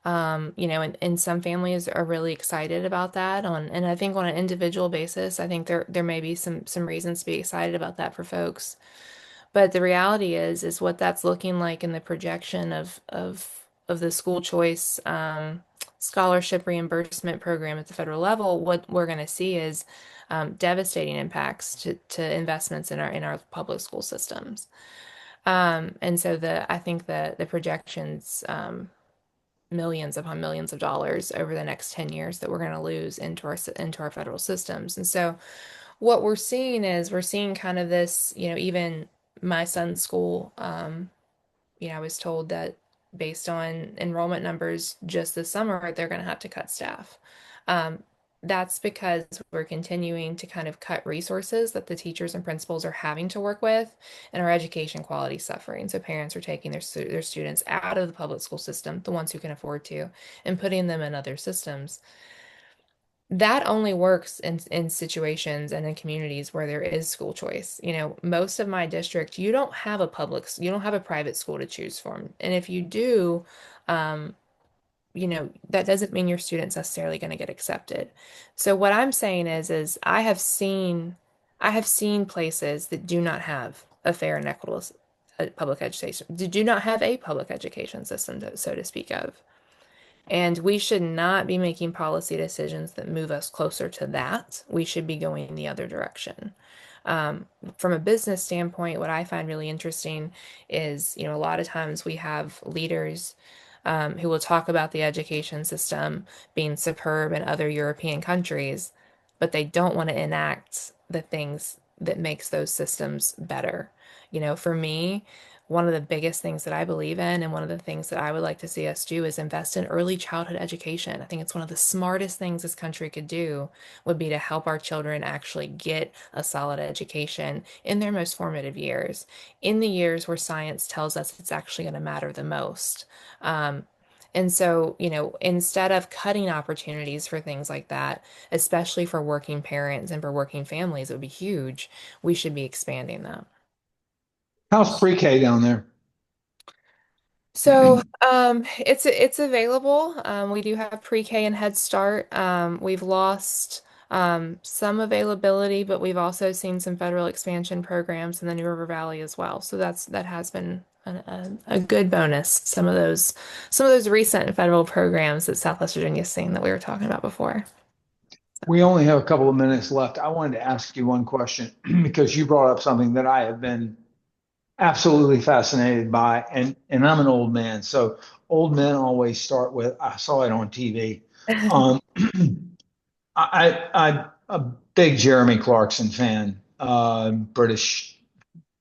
And some families are really excited about that, and I think on an individual basis, I think there may be some reasons to be excited about that for folks. But the reality is what that's looking like in the projection of the school choice scholarship reimbursement program at the federal level. What we're going to see is devastating impacts to investments in our public school systems. And so I think the projections, millions upon millions of dollars over the next 10 years that we're going to lose into our federal systems. And so what we're seeing kind of this, even my son's school, I was told that based on enrollment numbers just this summer, they're going to have to cut staff. Um, that's because we're continuing to kind of cut resources that the teachers and principals are having to work with, and our education quality suffering. So parents are taking their students out of the public school system, the ones who can afford to, and putting them in other systems. That only works in situations and in communities where there is school choice. Most of my district, you don't have a private school to choose from. And if you do, um, that doesn't mean your student's necessarily going to get accepted. So what I'm saying is I have seen places that do not have a fair and equitable public education, do not have a public education system, so to speak of. And we should not be making policy decisions that move us closer to that. We should be going the other direction. From a business standpoint, what I find really interesting is, a lot of times we have leaders who will talk about the education system being superb in other European countries, but they don't want to enact the things that makes those systems better. For me, one of the biggest things that I believe in, and one of the things that I would like to see us do, is invest in early childhood education. I think it's one of the smartest things this country could do, would be to help our children actually get a solid education in their most formative years, in the years where science tells us it's actually going to matter the most. Um, and so, instead of cutting opportunities for things like that, especially for working parents and for working families, it would be huge. We should be expanding that. How's pre-K down there? So, it's available. We do have pre-K and Head Start. We've lost some availability, but we've also seen some federal expansion programs in the New River Valley as well. So that has been a good bonus. Some of those recent federal programs that Southwest Virginia's seen that we were talking about before. We only have a couple of minutes left. I wanted to ask you one question because you brought up something that I have been absolutely fascinated by, and I'm an old man, so old men always start with, I saw it on TV. Um, I'm a big Jeremy Clarkson fan, British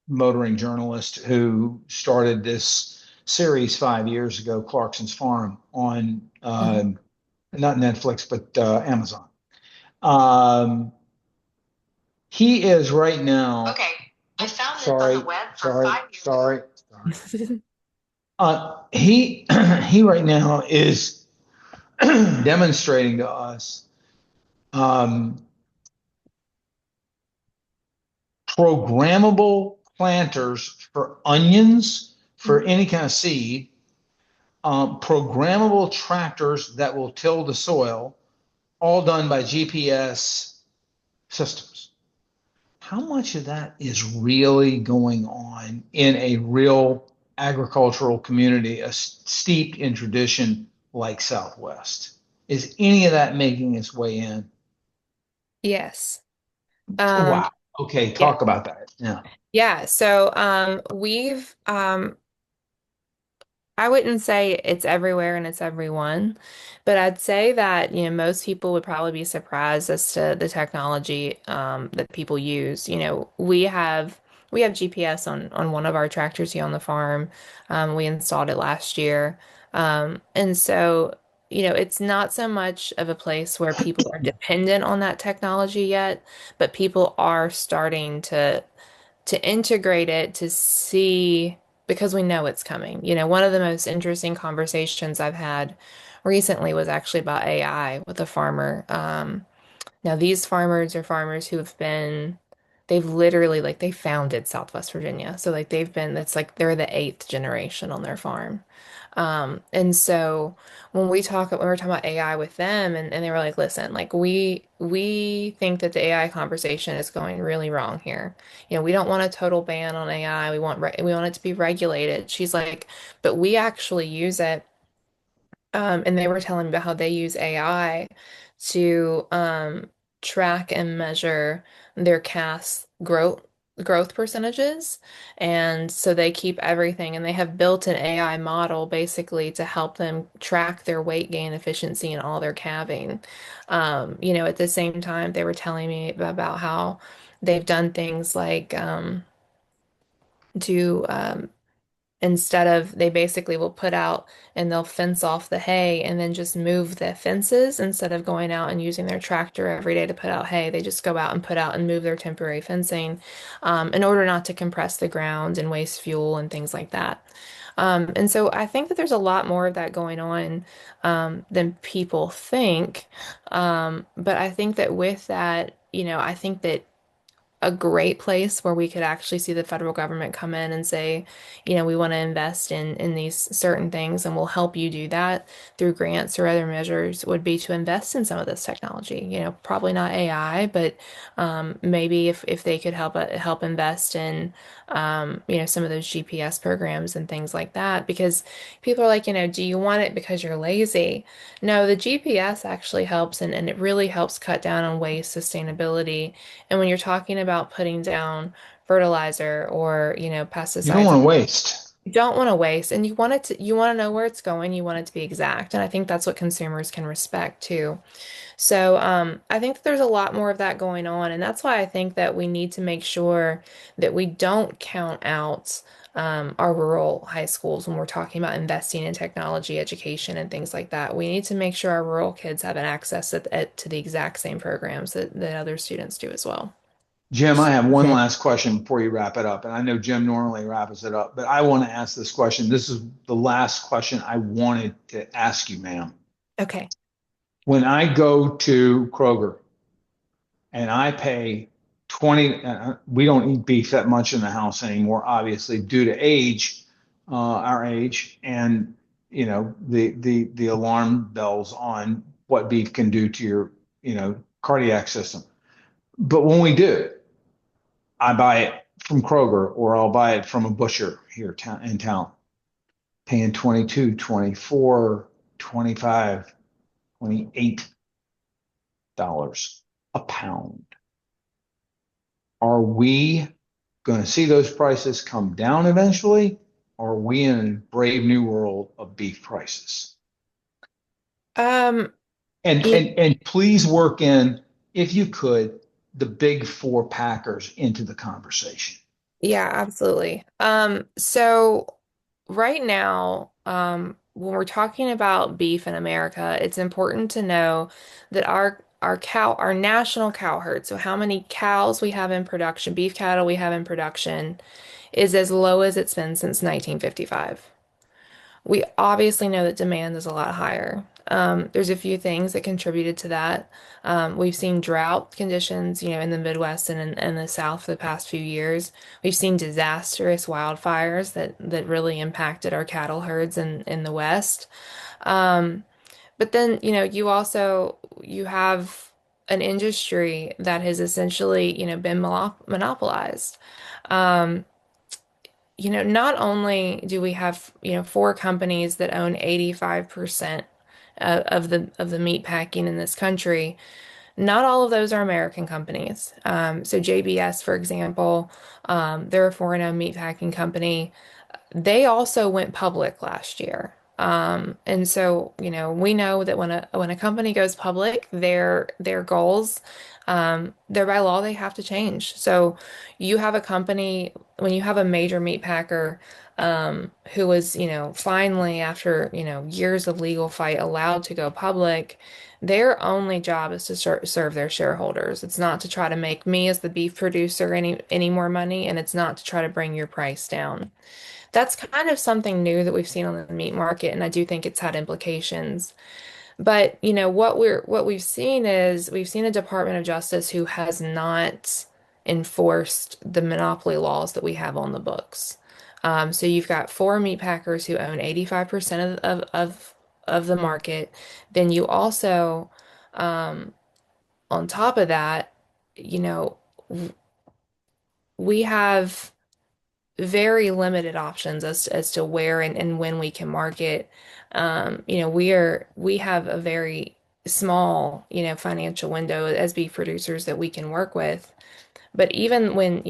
motoring journalist who started this series 5 years ago, Clarkson's Farm, on Mhm. not Netflix but Amazon. Um, he is right now. Okay, I found this on the web for 5 years. Sorry. He he right now is demonstrating to us um, programmable planters for onions, for any kind of seed, programmable tractors that will till the soil, all done by GPS systems. How much of that is really going on in a real agricultural community, steeped in tradition like Southwest? Is any of that making its way in? Yes. Wow. Okay, Yeah. talk about that. Yeah. Yeah. So we've I wouldn't say it's everywhere and it's everyone, but I'd say that, most people would probably be surprised as to the technology that people use. We have GPS on one of our tractors here on the farm. We installed it last year. And so, it's not so much of a place where people are dependent on that technology yet, but people are starting to integrate it to see because we know it's coming. One of the most interesting conversations I've had recently was actually about AI with a farmer. Now these farmers are farmers who they've literally like they founded Southwest Virginia. So like it's like they're the eighth generation on their farm. And so when we're talking about AI with them and they were like, listen, like we think that the AI conversation is going really wrong here. We don't want a total ban on AI. We want it to be regulated. She's like, but we actually use it. And they were telling me about how they use AI to track and measure their cast growth percentages. And so they keep everything and they have built an AI model basically to help them track their weight gain efficiency in all their calving. At the same time, they were telling me about how they've done things like do instead of they basically will put out and they'll fence off the hay and then just move the fences instead of going out and using their tractor every day to put out hay. They just go out and put out and move their temporary fencing in order not to compress the ground and waste fuel and things like that. And so I think that there's a lot more of that going on than people think. But I think that with that, I think that a great place where we could actually see the federal government come in and say, we want to invest in these certain things and we'll help you do that through grants or other measures would be to invest in some of this technology. Probably not AI, but maybe if they could help invest in some of those GPS programs and things like that because people are like, do you want it because you're lazy? No, the GPS actually helps and it really helps cut down on waste, sustainability, and when you're talking about putting down fertilizer or, You don't pesticides, want to waste. you don't want to waste and you want to know where it's going. You want it to be exact. And I think that's what consumers can respect too. So, I think that there's a lot more of that going on. And that's why I think that we need to make sure that we don't count out our rural high schools when we're talking about investing in technology education and things like that. We need to make sure our rural kids have an access to the exact same programs that other students do as well. Jim, I have one last question before you wrap it up. And I know Jim normally wraps it up, but I want to ask this question. This is the last question I wanted to ask you, ma'am. Okay. When I go to Kroger and I pay 20, we don't eat beef that much in the house anymore, obviously, due to age, our age, and the alarm bells on what beef can do to your, cardiac system. But when we do, I buy it from Kroger or I'll buy it from a butcher here in town, paying 22, 24, 25, $28 a pound. Are we going to see those prices come down eventually? Or are we in a brave new world of beef prices? Um, And it, and and please work in, if you could, the big four packers into the conversation. yeah, absolutely. So right now, when we're talking about beef in America, it's important to know that our national cow herd, so how many cows we have in production, beef cattle we have in production, is as low as it's been since 1955. We obviously know that demand is a lot higher. There's a few things that contributed to that. We've seen drought conditions, in the Midwest and in the South for the past few years. We've seen disastrous wildfires that really impacted our cattle herds in the West. But then, you have an industry that has essentially, been monopolized. Um, not only do we have, four companies that own 85% of the meat packing in this country, not all of those are American companies. So JBS, for example, they're a foreign-owned meat packing company. They also went public last year. And so, we know that when a company goes public, their goals, they're by law, they have to change. So you have a company, when you have a major meat packer, who was, finally after, years of legal fight allowed to go public, their only job is to serve their shareholders. It's not to try to make me as the beef producer any more money, and it's not to try to bring your price down. That's kind of something new that we've seen on the meat market, and I do think it's had implications. But, what we've seen is we've seen a Department of Justice who has not enforced the monopoly laws that we have on the books. So you've got four meat packers who own 85% of the market. Then you also, on top of that, you know, we have very limited options as to where and when we can market. We have a very small, financial window as beef producers that we can work with. But even when,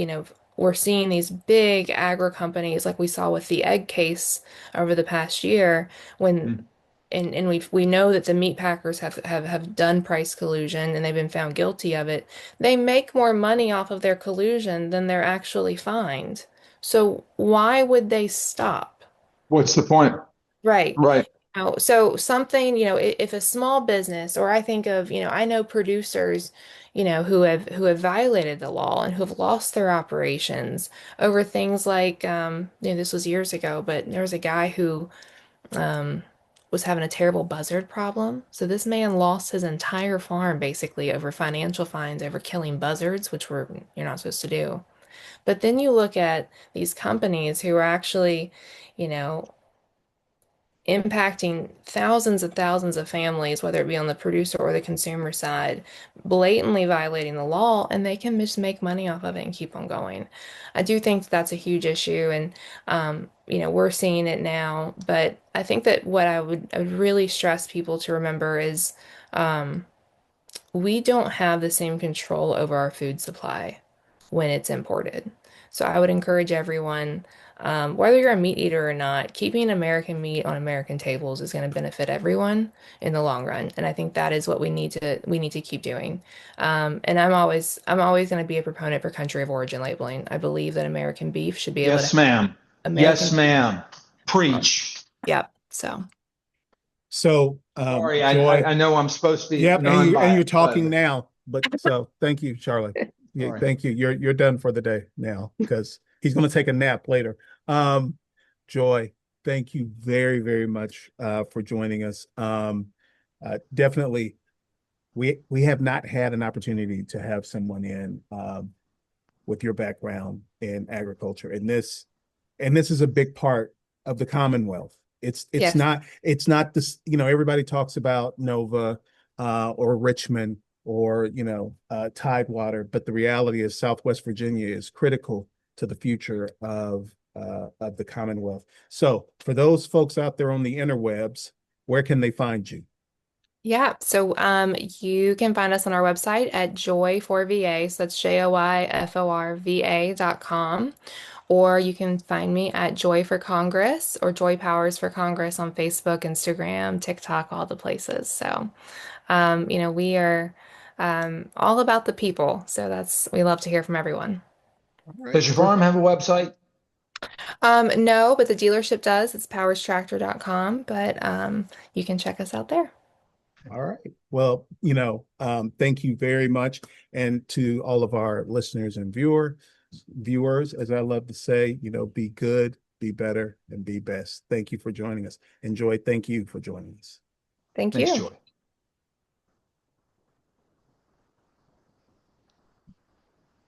we're seeing these big agro companies like we saw with the egg case over the past year, when Mm. and we know that the meat packers have done price collusion and they've been found guilty of it. They make more money off of their collusion than they're actually fined. So why would they stop? What's the point? Right. Right. So something, if a small business, or I think of, I know producers, who have violated the law and who have lost their operations over things like, this was years ago, but there was a guy who um, was having a terrible buzzard problem. So this man lost his entire farm basically over financial fines over killing buzzards, which you're not supposed to do. But then you look at these companies who are actually, you know, impacting thousands and thousands of families, whether it be on the producer or the consumer side, blatantly violating the law, and they can just make money off of it and keep on going. I do think that's a huge issue, and we're seeing it now. But I think that what I would really stress people to remember is um, we don't have the same control over our food supply when it's imported. So I would encourage everyone, whether you're a meat eater or not, keeping American meat on American tables is going to benefit everyone in the long run. And I think that is what we need to keep doing. And I'm always going to be a proponent for country of origin labeling. I believe that American beef should be able to Yes, have ma'am. Yes, American beef ma'am. on. Preach. Yep. So So, Sorry, Joy, I know I'm supposed to be yep, and you're non-biased, talking but now, but so thank you, Charlie. Yeah, sorry. thank you. You're done for the day now because he's going to take a nap later. Um, Joy, thank you very, very much for joining us. Definitely, we have not had an opportunity to have someone in with your background in agriculture, and this is a big part of the Commonwealth. It's yes. not this, everybody talks about Nova or Richmond or, Tidewater. But the reality is Southwest Virginia is critical to the future of the Commonwealth. So for those folks out there on the interwebs, where can they find you? Yeah, so you can find us on our website at Joy4VA, so that's JOYFORVA.com, or you can find me at Joy for Congress or Joy Powers for Congress on Facebook, Instagram, TikTok, all the places. So, we are all about the people. So we love to hear from everyone. All right. Does your farm have a website? No, but the dealership does. It's powerstractor.com, but you can check us out there. All right. Well, thank you very much. And to all of our listeners and viewers, as I love to say, be good, be better, and be best. Thank you for joining us. Enjoy. Thank you for joining us. Thank Thanks, you. Joy.